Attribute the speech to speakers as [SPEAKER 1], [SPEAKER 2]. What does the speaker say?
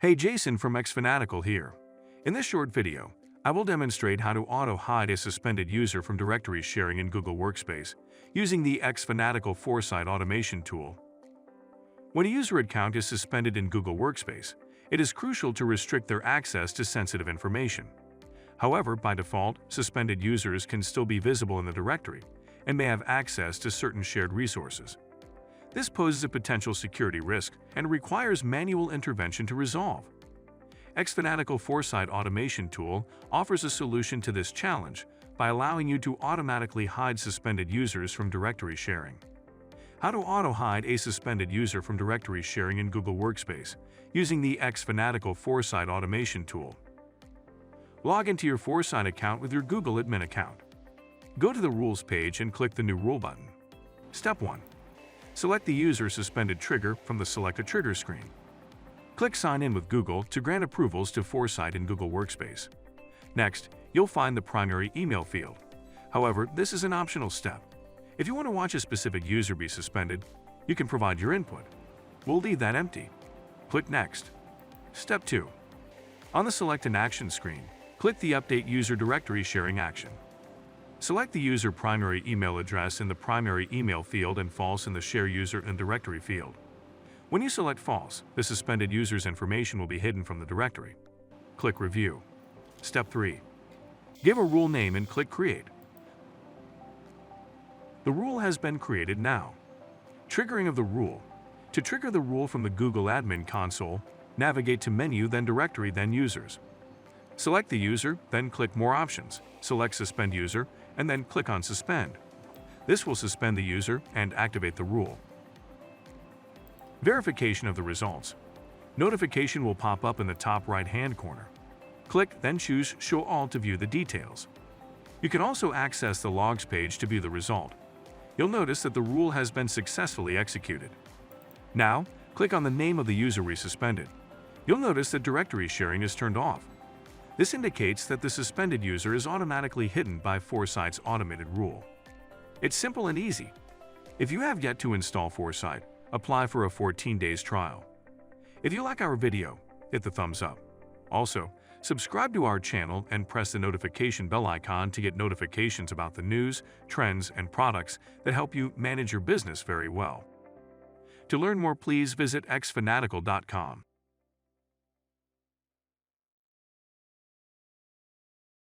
[SPEAKER 1] Hey, Jason from xFanatical here. In this short video, I will demonstrate how to auto-hide a suspended user from directory sharing in Google Workspace using the xFanatical Foresight automation tool. When a user account is suspended in Google Workspace, it is crucial to restrict their access to sensitive information. However, by default, suspended users can still be visible in the directory and may have access to certain shared resources. This poses a potential security risk and requires manual intervention to resolve. xFanatical Foresight automation tool offers a solution to this challenge by allowing you to automatically hide suspended users from directory sharing. How to auto-hide a suspended user from directory sharing in Google Workspace using the xFanatical Foresight automation tool. Log into your Foresight account with your Google admin account. Go to the Rules page and click the New Rule button. Step 1. Select the user suspended trigger from the Select a Trigger screen. Click Sign in with Google to grant approvals to Foresight in Google Workspace. Next, you'll find the primary email field. However, this is an optional step. If you want to watch a specific user be suspended, you can provide your input. We'll leave that empty. Click Next. Step 2. On the Select an Action screen, click the Update User Directory Sharing action. Select the user primary email address in the primary email field and false in the Share User and Directory field. When you select false, the suspended user's information will be hidden from the directory. Click Review. Step 3. Give a rule name and click Create. The rule has been created now. Triggering of the rule. To trigger the rule from the Google Admin Console, navigate to Menu, then Directory, then Users. Select the user, then click More Options, select Suspend User, and then click on Suspend. This will suspend the user and activate the rule. Verification of the results. Notification will pop up in the top right-hand corner. Click, then choose Show All to view the details. You can also access the Logs page to view the result. You'll notice that the rule has been successfully executed. Now, click on the name of the user resuspended. You'll notice that directory sharing is turned off. This indicates that the suspended user is automatically hidden by Foresight's automated rule. It's simple and easy. If you have yet to install Foresight, apply for a 14 days trial. If you like our video, hit the thumbs up. Also, subscribe to our channel and press the notification bell icon to get notifications about the news, trends, and products that help you manage your business very well. To learn more, please visit xfanatical.com.